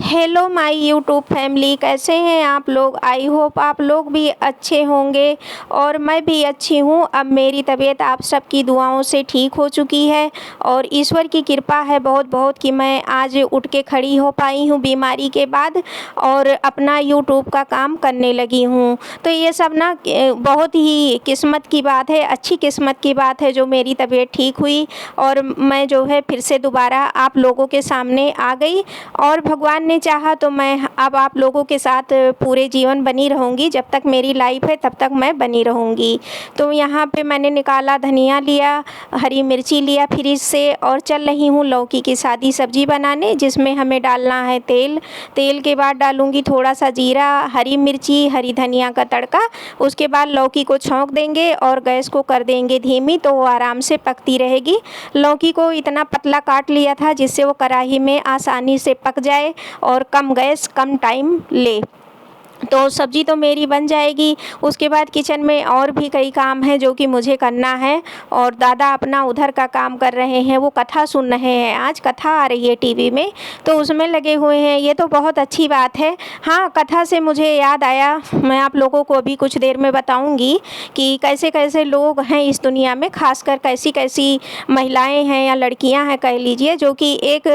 Hello my YouTube family, कैसे हैं आप लोग। आई होप आप लोग भी अच्छे होंगे और मैं भी अच्छी हूँ। अब मेरी तबीयत आप सबकी दुआओं से ठीक हो चुकी है और ईश्वर की कृपा है बहुत बहुत कि मैं आज उठ के खड़ी हो पाई हूँ बीमारी के बाद और अपना यूट्यूब का काम करने लगी हूँ। तो ये सब ना बहुत ही किस्मत की बात है, अच्छी किस्मत की बात है जो मेरी तबीयत ठीक हुई और मैं जो है फिर से दोबारा आप लोगों के सामने आ गई। और भगवान ने चाहा तो मैं अब आप लोगों के साथ पूरे जीवन बनी रहूँगी, जब तक मेरी लाइफ है तब तक मैं बनी रहूँगी। तो यहाँ पे मैंने निकाला धनिया लिया, हरी मिर्ची लिया फ्रिज से और चल रही हूँ लौकी की सादी सब्जी बनाने, जिसमें हमें डालना है तेल। तेल के बाद डालूँगी थोड़ा सा जीरा, हरी मिर्ची, हरी धनिया का तड़का। उसके बाद लौकी को छौंक देंगे और गैस को कर देंगे धीमी, तो वो आराम से पकती रहेगी। लौकी को इतना पतला काट लिया था जिससे वो कढ़ाई में आसानी से पक जाए और कम गैस कम टाइम ले। तो सब्ज़ी तो मेरी बन जाएगी। उसके बाद किचन में और भी कई काम हैं जो कि मुझे करना है और दादा अपना उधर का काम कर रहे हैं, वो कथा सुन रहे हैं। आज कथा आ रही है टीवी में तो उसमें लगे हुए हैं, ये तो बहुत अच्छी बात है। हाँ, कथा से मुझे याद आया, मैं आप लोगों को अभी कुछ देर में बताऊंगी कि कैसे कैसे लोग हैं इस दुनिया में, खासकर कैसी कैसी महिलाएं हैं या लड़कियां हैं कह लीजिए, जो कि एक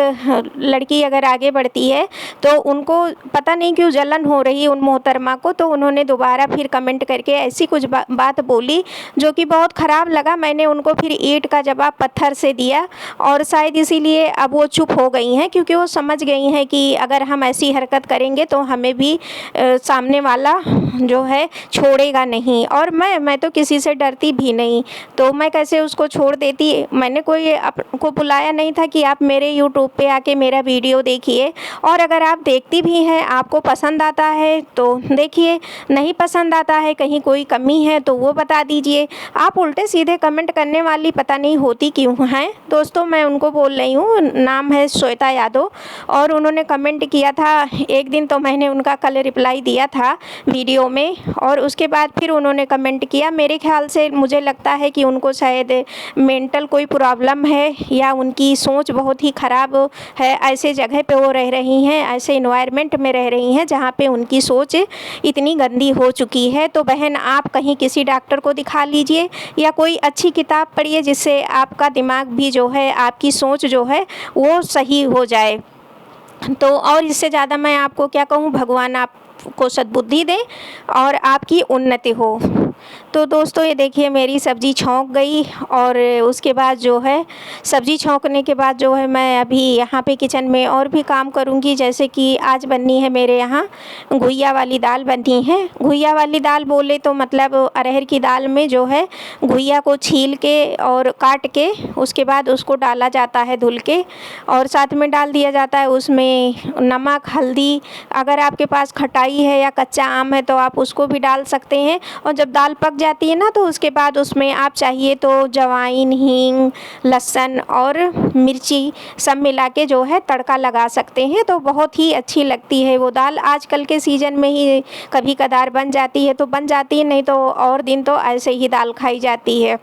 लड़की अगर आगे बढ़ती है तो उनको पता नहीं क्यों जलन हो रही उन मोहतरमा को, तो उन्होंने दोबारा फिर कमेंट करके ऐसी कुछ बात बोली जो कि बहुत ख़राब लगा। मैंने उनको फिर ईंट का जवाब पत्थर से दिया और शायद इसीलिए अब वो चुप हो गई हैं, क्योंकि वो समझ गई हैं कि अगर हम ऐसी हरकत करेंगे तो हमें भी सामने वाला जो है छोड़ेगा नहीं। और मैं तो किसी से डरती भी नहीं, तो मैं कैसे उसको छोड़ देती। मैंने कोई आपको बुलाया नहीं था कि आप मेरे यूट्यूब पे आके मेरा वीडियो देखिए, और अगर आप देखती भी हैं, आपको पसंद आता है तो देखिए, नहीं पसंद आता है, कहीं कोई कमी है तो वो बता दीजिए। आप उल्टे सीधे कमेंट करने वाली पता नहीं होती क्यों हैं। दोस्तों, मैं उनको बोल रही हूँ, नाम है श्वेता यादव, और उन्होंने कमेंट किया था एक दिन, तो मैंने उनका कल रिप्लाई दिया था वीडियो में, और उसके बाद फिर उन्होंने कमेंट किया। मेरे ख्याल से मुझे लगता है कि उनको शायद मेंटल कोई प्रॉब्लम है या उनकी सोच बहुत ही ख़राब है। ऐसे जगह पे वो रह रही हैं, ऐसे इन्वायरमेंट में रह रही हैं जहाँ पे उनकी सोच इतनी गंदी हो चुकी है। तो बहन, आप कहीं किसी डॉक्टर को दिखा लीजिए या कोई अच्छी किताब पढ़िए जिससे आपका दिमाग भी जो है, आपकी सोच जो है वो सही हो जाए। तो और इससे ज़्यादा मैं आपको क्या कहूँ, भगवान आपको सद्बुद्धि दे और आपकी उन्नति हो। तो दोस्तों, ये देखिए मेरी सब्ज़ी छौंक गई और उसके बाद जो है सब्ज़ी छौंकने के बाद जो है मैं अभी यहाँ पे किचन में और भी काम करूँगी। जैसे कि आज बननी है मेरे यहाँ घुइया वाली दाल बननी है। घुइया वाली दाल बोले तो मतलब अरहर की दाल में जो है घुइया को छील के और काट के उसके बाद उसको डाला जाता है धुल के, और साथ में डाल दिया जाता है उसमें नमक, हल्दी। अगर आपके पास खटाई है या कच्चा आम है तो आप उसको भी डाल सकते हैं। और जब दाल पक जाती है ना, तो उसके बाद उसमें आप चाहिए तो अजवाइन, हींग, लहसुन और मिर्ची सब मिला के जो है तड़का लगा सकते हैं। तो बहुत ही अच्छी लगती है वो दाल। आजकल के सीज़न में ही कभी कदार बन जाती है तो बन जाती है, नहीं तो और दिन तो ऐसे ही दाल खाई जाती है।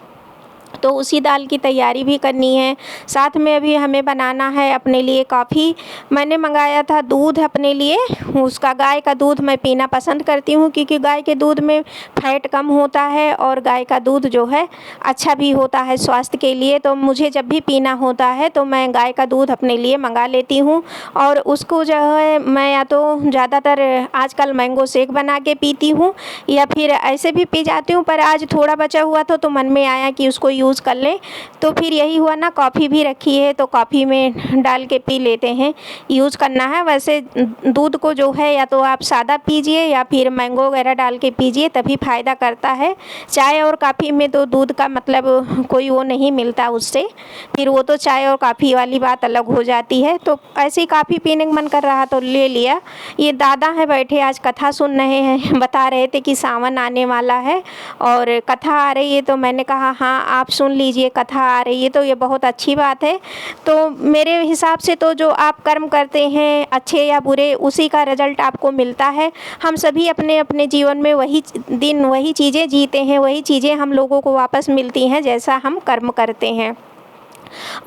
तो उसी दाल की तैयारी भी करनी है। साथ में अभी हमें बनाना है अपने लिए कॉफ़ी। मैंने मंगाया था दूध अपने लिए, उसका गाय का दूध मैं पीना पसंद करती हूँ, क्योंकि गाय के दूध में फैट कम होता है और गाय का दूध जो है अच्छा भी होता है स्वास्थ्य के लिए। तो मुझे जब भी पीना होता है तो मैं गाय का दूध अपने लिए मंगा लेती हूँ और उसको जो है मैं या तो ज़्यादातर आजकल मैंगो शेक बना के पीती हूँ या फिर ऐसे भी पी जाती हूँ। पर आज थोड़ा बचा हुआ था तो मन में आया कि उसको यूज़ कर लें, तो फिर यही हुआ ना, कॉफ़ी भी रखी है तो कॉफ़ी में डाल के पी लेते हैं। यूज़ करना है वैसे दूध को जो है, या तो आप सादा पीजिए या फिर मैंगो वगैरह डाल के पीजिए, तभी फ़ायदा करता है। चाय और कॉफ़ी में तो दूध का मतलब कोई वो नहीं मिलता उससे, फिर वो तो चाय और कॉफ़ी वाली बात अलग हो जाती है। तो ऐसे ही कॉफ़ी पीने का मन कर रहा तो ले लिया। ये दादा हैं बैठे, आज कथा सुन रहे हैं, बता रहे थे कि सावन आने वाला है और कथा आ रही है, तो मैंने कहा हाँ आप सुन लीजिए, कथा आ रही है तो ये बहुत अच्छी बात है। तो मेरे हिसाब से तो जो आप कर्म करते हैं अच्छे या बुरे, उसी का रिजल्ट आपको मिलता है। हम सभी अपने अपने जीवन में वही दिन वही चीज़ें जीते हैं, वही चीज़ें हम लोगों को वापस मिलती हैं जैसा हम कर्म करते हैं।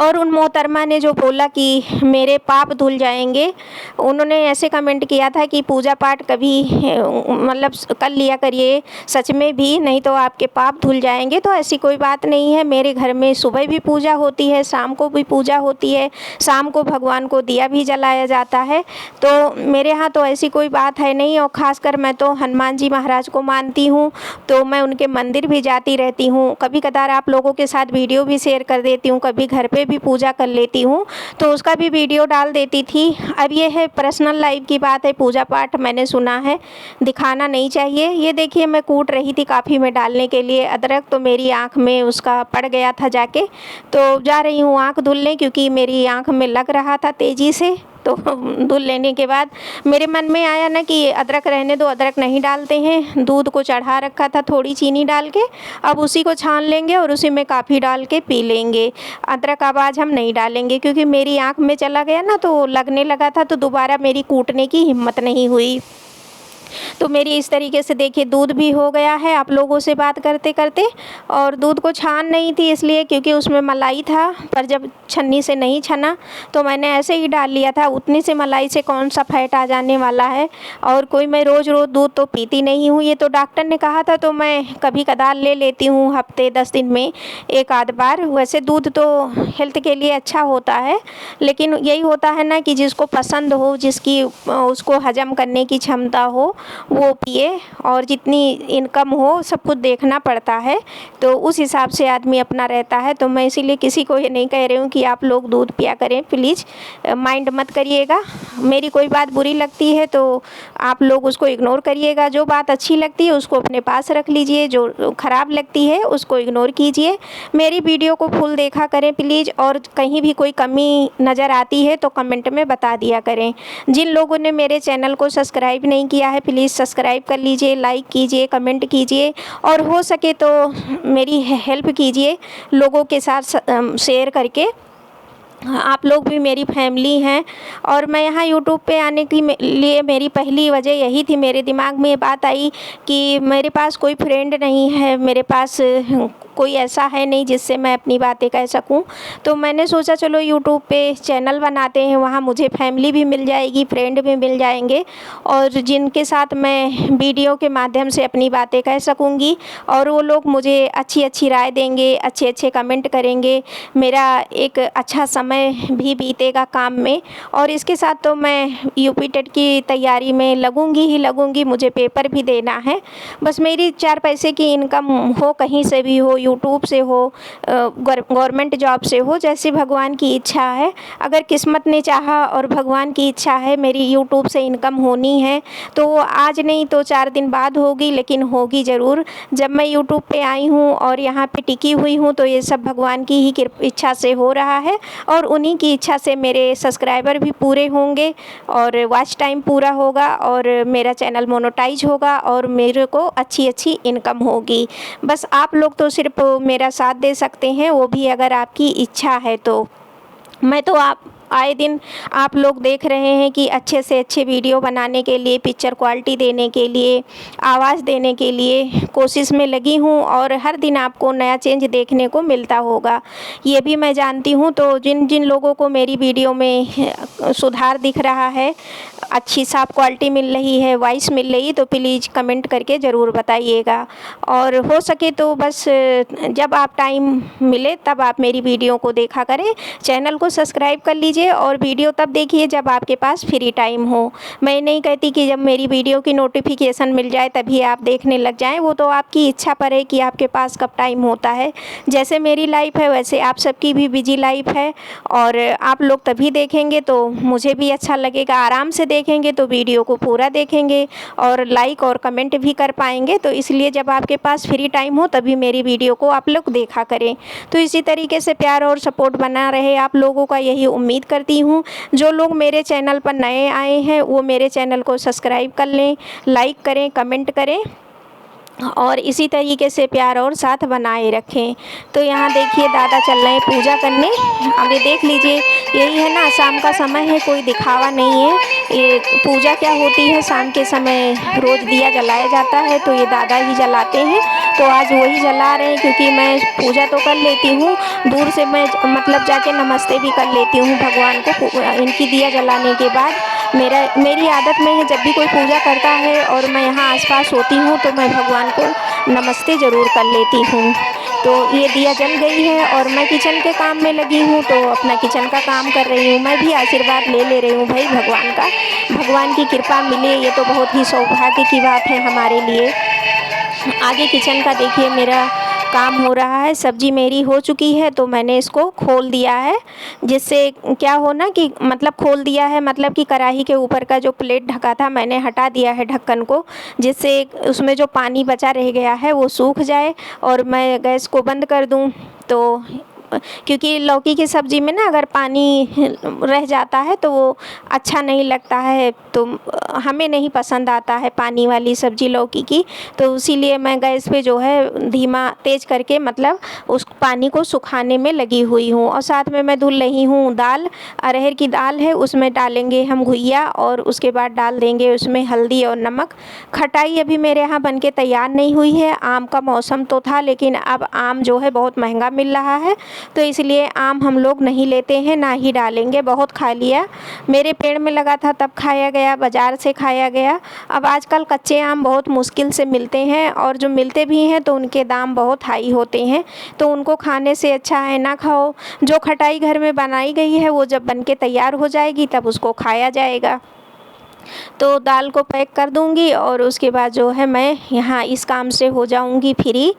और उन मोहतरमा ने जो बोला कि मेरे पाप धुल जाएंगे, उन्होंने ऐसे कमेंट किया था कि पूजा पाठ कभी मतलब कर लिया करिए सच में भी, नहीं तो आपके पाप धुल जाएंगे। तो ऐसी कोई बात नहीं है, मेरे घर में सुबह भी पूजा होती है, शाम को भी पूजा होती है, शाम को भगवान को दिया भी जलाया जाता है। तो मेरे यहाँ तो ऐसी कोई बात है नहीं। और ख़ासकर मैं तो हनुमान जी महाराज को मानती हूँ, तो मैं उनके मंदिर भी जाती रहती हूँ। कभी कदार आप लोगों के साथ वीडियो भी शेयर कर देती हूँ, कभी घर पे भी पूजा कर लेती हूँ, तो उसका भी वीडियो डाल देती थी। अब ये है पर्सनल लाइफ की बात है, पूजा पाठ मैंने सुना है दिखाना नहीं चाहिए। ये देखिए मैं कूट रही थी काफ़ी में डालने के लिए अदरक, तो मेरी आँख में उसका पड़ गया था जाके, तो जा रही हूँ आँख धुलने, क्योंकि मेरी आँख में लग रहा था तेज़ी से। तो धुल लेने के बाद मेरे मन में आया ना कि अदरक रहने दो, अदरक नहीं डालते हैं। दूध को चढ़ा रखा था थोड़ी चीनी डाल के, अब उसी को छान लेंगे और उसी में काफ़ी डाल के पी लेंगे। अदरक अब आज हम नहीं डालेंगे, क्योंकि मेरी आँख में चला गया ना, तो लगने लगा था, तो दोबारा मेरी कूटने की हिम्मत नहीं हुई। तो मेरी इस तरीके से देखिए दूध भी हो गया है आप लोगों से बात करते करते। और दूध को छान नहीं थी इसलिए क्योंकि उसमें मलाई था, पर जब छन्नी से नहीं छना तो मैंने ऐसे ही डाल लिया था। उतनी सी मलाई से कौन सा फैट आ जाने वाला है। और कोई मैं रोज़ रोज़ दूध तो पीती नहीं हूँ, ये तो डॉक्टर ने कहा था, तो मैं कभी कदार ले लेती हूँ हफ्ते 10 दिन में एक आध बार। वैसे दूध तो हेल्थ के लिए अच्छा होता है, लेकिन यही होता है ना कि जिसको पसंद हो, जिसकी उसको हजम करने की क्षमता हो वो पिए, और जितनी इनकम हो सब कुछ देखना पड़ता है, तो उस हिसाब से आदमी अपना रहता है। तो मैं इसीलिए किसी को ये नहीं कह रही हूँ कि आप लोग दूध पिया करें, प्लीज़ माइंड मत करिएगा। मेरी कोई बात बुरी लगती है तो आप लोग उसको इग्नोर करिएगा, जो बात अच्छी लगती है उसको अपने पास रख लीजिए, जो ख़राब लगती है उसको इग्नोर कीजिए। मेरी वीडियो को फुल देखा करें प्लीज़, और कहीं भी कोई कमी नज़र आती है तो कमेंट में बता दिया करें। जिन लोगों ने मेरे चैनल को सब्सक्राइब नहीं किया है प्लीज़ सब्सक्राइब कर लीजिए, लाइक कीजिए, कमेंट कीजिए, और हो सके तो मेरी हेल्प कीजिए लोगों के साथ शेयर करके। आप लोग भी मेरी फैमिली हैं। और मैं यहाँ यूट्यूब पे आने के लिए मेरी पहली वजह यही थी, मेरे दिमाग में ये बात आई कि मेरे पास कोई फ्रेंड नहीं है, मेरे पास कोई ऐसा है नहीं जिससे मैं अपनी बातें कह सकूं। तो मैंने सोचा चलो यूट्यूब पे चैनल बनाते हैं, वहाँ मुझे फैमिली भी मिल जाएगी, फ्रेंड भी मिल जाएंगे, और जिनके साथ मैं वीडियो के माध्यम से अपनी बातें कह सकूँगी, और वो लोग मुझे अच्छी अच्छी राय देंगे, अच्छे अच्छे कमेंट करेंगे, मेरा एक अच्छा समय भी बीतेगा काम में। और इसके साथ तो मैं यूपी टेट की तैयारी में लगूंगी ही लगूंगी, मुझे पेपर भी देना है। बस मेरी 4 पैसे की इनकम हो, कहीं से भी हो, यूट्यूब से हो, गवर्नमेंट जॉब से हो, जैसे भगवान की इच्छा है। अगर किस्मत ने चाहा और भगवान की इच्छा है मेरी यूट्यूब से इनकम होनी है, तो वो आज नहीं तो 4 दिन बाद होगी, लेकिन होगी ज़रूर। जब मैं यूट्यूब पे आई हूँ और यहाँ पे टिकी हुई हूँ तो ये सब भगवान की ही इच्छा से हो रहा है, और उन्हीं की इच्छा से मेरे सब्सक्राइबर भी पूरे होंगे और वॉच टाइम पूरा होगा, और मेरा चैनल मोनेटाइज होगा, और मेरे को अच्छी अच्छी इनकम होगी। बस आप लोग तो सिर्फ मेरा साथ दे सकते हैं, वो भी अगर आपकी इच्छा है तो। मैं तो आप आए दिन आप लोग देख रहे हैं कि अच्छे से अच्छे वीडियो बनाने के लिए, पिक्चर क्वालिटी देने के लिए, आवाज़ देने के लिए कोशिश में लगी हूँ, और हर दिन आपको नया चेंज देखने को मिलता होगा, ये भी मैं जानती हूँ। तो जिन जिन लोगों को मेरी वीडियो में सुधार दिख रहा है, अच्छी साफ क्वालिटी मिल रही है, वॉइस मिल रही, तो प्लीज़ कमेंट करके ज़रूर बताइएगा। और हो सके तो बस जब आप टाइम मिले तब आप मेरी वीडियो को देखा करें, चैनल को सब्सक्राइब कर लीजिए, और वीडियो तब देखिए जब आपके पास फ्री टाइम हो। मैं नहीं कहती कि जब मेरी वीडियो की नोटिफिकेशन मिल जाए तभी आप देखने लग जाएं, वो तो आपकी इच्छा पर है कि आपके पास कब टाइम होता है। जैसे मेरी लाइफ है वैसे आप सबकी भी बिजी लाइफ है, और आप लोग तभी देखेंगे तो मुझे भी अच्छा लगेगा। आराम से देखेंगे तो वीडियो को पूरा देखेंगे और लाइक और कमेंट भी कर पाएंगे। तो इसलिए जब आपके पास फ्री टाइम हो तभी मेरी वीडियो को आप लोग देखा करें। तो इसी तरीके से प्यार और सपोर्ट बना रहे आप लोगों का, यही उम्मीद करती हूँ। जो लोग मेरे चैनल पर नए आए हैं वो मेरे चैनल को सब्सक्राइब कर लें, लाइक करें, कमेंट करें, और इसी तरीके से प्यार और साथ बनाए रखें। तो यहाँ देखिए दादा चल रहे हैं पूजा करने। अब ये देख लीजिए, यही है ना, शाम का समय है, कोई दिखावा नहीं है। ये पूजा क्या होती है, शाम के समय रोज़ दिया जलाया जाता है, तो ये दादा ही जलाते हैं। तो आज वही जला रहे हैं, क्योंकि मैं पूजा तो कर लेती हूँ, दूर से मैं मतलब जाके नमस्ते भी कर लेती हूँ भगवान को। इनकी दिया जलाने के बाद मेरी आदत में है, जब भी कोई पूजा करता है और मैं यहाँ आसपास होती हूँ तो मैं भगवान को नमस्ते ज़रूर कर लेती हूँ। तो ये दिया जल गई है और मैं किचन के काम में लगी हूँ, तो अपना किचन का काम कर रही हूँ। मैं भी आशीर्वाद ले रही हूँ भाई भगवान का, भगवान की कृपा मिले, ये तो बहुत ही सौभाग्य की बात है हमारे लिए। आगे किचन का देखिए मेरा काम हो रहा है, सब्जी मेरी हो चुकी है, तो मैंने इसको खोल दिया है, जिससे क्या हो ना कि मतलब खोल दिया है मतलब कि कढ़ाई के ऊपर का जो प्लेट ढका था मैंने हटा दिया है ढक्कन को, जिससे उसमें जो पानी बचा रह गया है वो सूख जाए और मैं गैस को बंद कर दूं। तो क्योंकि लौकी की सब्ज़ी में ना अगर पानी रह जाता है तो वो अच्छा नहीं लगता है, तो हमें नहीं पसंद आता है पानी वाली सब्ज़ी लौकी की। तो इसीलिए मैं गैस पे जो है धीमा तेज़ करके मतलब उस पानी को सुखाने में लगी हुई हूँ। और साथ में मैं धुल रही हूँ दाल, अरहर की दाल है, उसमें डालेंगे हम घुइया और उसके बाद डाल देंगे उसमें हल्दी और नमक। खटाई अभी मेरे यहाँ बन के तैयार नहीं हुई है, आम का मौसम तो था लेकिन अब आम जो है बहुत महंगा मिल रहा है, तो इसलिए आम हम लोग नहीं लेते हैं, ना ही डालेंगे। बहुत खा लिया, मेरे पेड़ में लगा था तब खाया गया, बाज़ार से खाया गया। अब आजकल कच्चे आम बहुत मुश्किल से मिलते हैं और जो मिलते भी हैं तो उनके दाम बहुत हाई होते हैं, तो उनको खाने से अच्छा है ना खाओ। जो खटाई घर में बनाई गई है वो जब बन के तैयार हो जाएगी तब उसको खाया जाएगा। तो दाल को पैक कर दूंगी और उसके बाद जो है मैं यहाँ इस काम से हो जाऊंगी फ्री,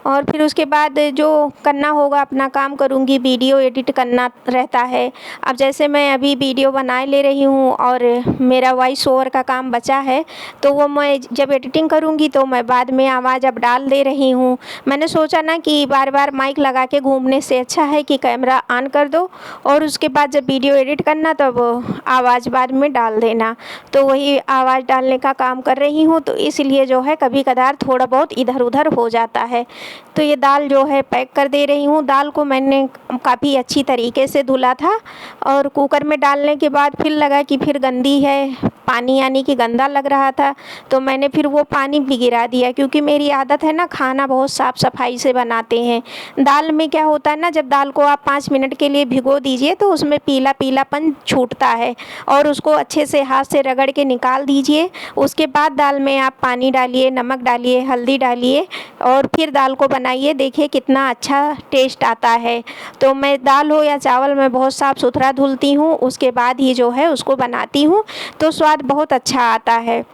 और फिर उसके बाद जो करना होगा अपना काम करूँगी। वीडियो एडिट करना रहता है, अब जैसे मैं अभी वीडियो बना ले रही हूँ और मेरा वॉइस ओवर का काम बचा है, तो वो मैं जब एडिटिंग करूँगी तो मैं बाद में आवाज़ अब डाल दे रही हूँ। मैंने सोचा ना कि बार बार माइक लगा के घूमने से अच्छा है कि कैमरा ऑन कर दो और उसके बाद जब वीडियो एडिट करना तब आवाज़ बाद में डाल देना, तो वही आवाज़ डालने का काम कर रही हूँ। तो इसलिए जो है कभी कदार थोड़ा बहुत इधर उधर हो जाता है। तो ये दाल जो है पैक कर दे रही हूँ। दाल को मैंने काफ़ी अच्छी तरीके से धुला था और कुकर में डालने के बाद फिर लगा कि फिर गंदी है, पानी यानी कि गंदा लग रहा था, तो मैंने फिर वो पानी भी गिरा दिया, क्योंकि मेरी आदत है ना खाना बहुत साफ़ सफाई से बनाते हैं। दाल में क्या होता है ना, जब दाल को आप 5 मिनट के लिए भिगो दीजिए तो उसमें पीला पीलापन छूटता है और उसको अच्छे से हाथ से रगड़ के निकाल दीजिए। उसके बाद दाल में आप पानी डालिए, नमक डालिए, हल्दी डालिए और फिर दाल को बनाइए, देखिए कितना अच्छा टेस्ट आता है। तो मैं दाल हो या चावल मैं बहुत साफ़ सुथरा धुलती हूँ, उसके बाद ही जो है उसको बनाती हूँ, तो स्वाद बहुत अच्छा आता है।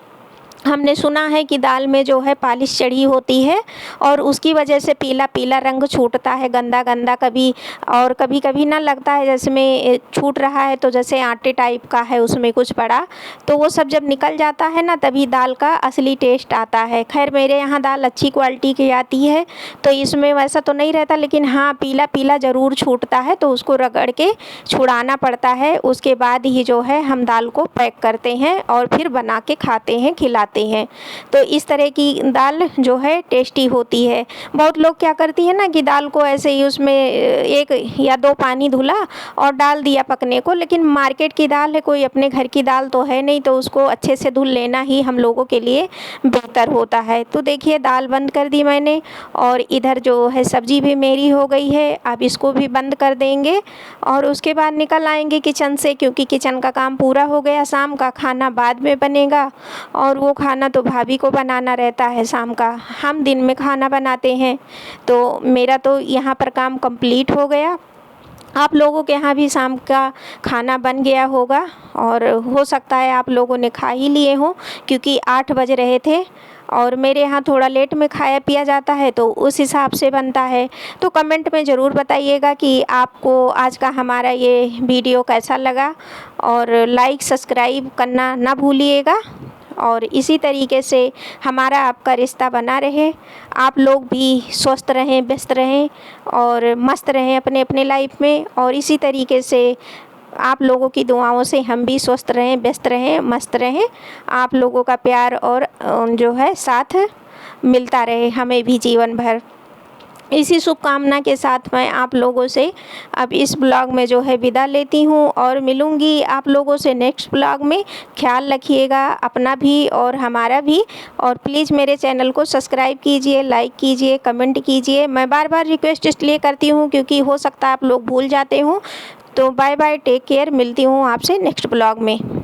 हमने सुना है कि दाल में जो है पालिश चढ़ी होती है और उसकी वजह से पीला पीला रंग छूटता है, गंदा गंदा कभी, और कभी कभी ना लगता है जैसे में छूट रहा है तो जैसे आटे टाइप का है उसमें कुछ पड़ा, तो वो सब जब निकल जाता है ना तभी दाल का असली टेस्ट आता है। खैर मेरे यहाँ दाल अच्छी क्वालिटी की आती है, तो इसमें वैसा तो नहीं रहता, लेकिन हाँ पीला पीला ज़रूर छूटता है, तो उसको रगड़ के छुड़ाना पड़ता है। उसके बाद ही जो है हम दाल को पैक करते हैं और फिर बना के खाते हैं, खिलाते हैं। तो इस तरह की दाल जो है टेस्टी होती है। बहुत लोग क्या करती है ना कि दाल को ऐसे ही उसमें 1 या 2 पानी धुला और डाल दिया पकने को, लेकिन मार्केट की दाल है, कोई अपने घर की दाल तो है नहीं, तो उसको अच्छे से धुल लेना ही हम लोगों के लिए बेहतर होता है। तो देखिए दाल बंद कर दी मैंने और इधर जो है सब्जी भी मेरी हो गई है, अब इसको भी बंद कर देंगे और उसके बाद निकल आएंगे किचन से, क्योंकि किचन का काम पूरा हो गया। शाम का खाना बाद में बनेगा और वो खाना तो भाभी को बनाना रहता है शाम का, हम दिन में खाना बनाते हैं। तो मेरा तो यहाँ पर काम कंप्लीट हो गया। आप लोगों के यहाँ भी शाम का खाना बन गया होगा और हो सकता है आप लोगों ने खा ही लिए हों, क्योंकि 8 बज रहे थे और मेरे यहाँ थोड़ा लेट में खाया पिया जाता है, तो उस हिसाब से बनता है। तो कमेंट में ज़रूर बताइएगा कि आपको आज का हमारा ये वीडियो कैसा लगा और लाइक सब्सक्राइब करना ना भूलिएगा। और इसी तरीके से हमारा आपका रिश्ता बना रहे, आप लोग भी स्वस्थ रहें, व्यस्त रहें और मस्त रहें अपने अपने लाइफ में, और इसी तरीके से आप लोगों की दुआओं से हम भी स्वस्थ रहें, व्यस्त रहें, मस्त रहें। आप लोगों का प्यार और जो है साथ मिलता रहे हमें भी जीवन भर। इसी शुभकामना के साथ मैं आप लोगों से अब इस ब्लॉग में जो है विदा लेती हूँ और मिलूँगी आप लोगों से नेक्स्ट ब्लॉग में। ख्याल रखिएगा अपना भी और हमारा भी, और प्लीज़ मेरे चैनल को सब्सक्राइब कीजिए, लाइक कीजिए, कमेंट कीजिए। मैं बार बार रिक्वेस्ट इसलिए करती हूँ क्योंकि हो सकता है आप लोग भूल जाते हो। तो बाय बाय, टेक केयर, मिलती हूँ आपसे नेक्स्ट ब्लॉग में।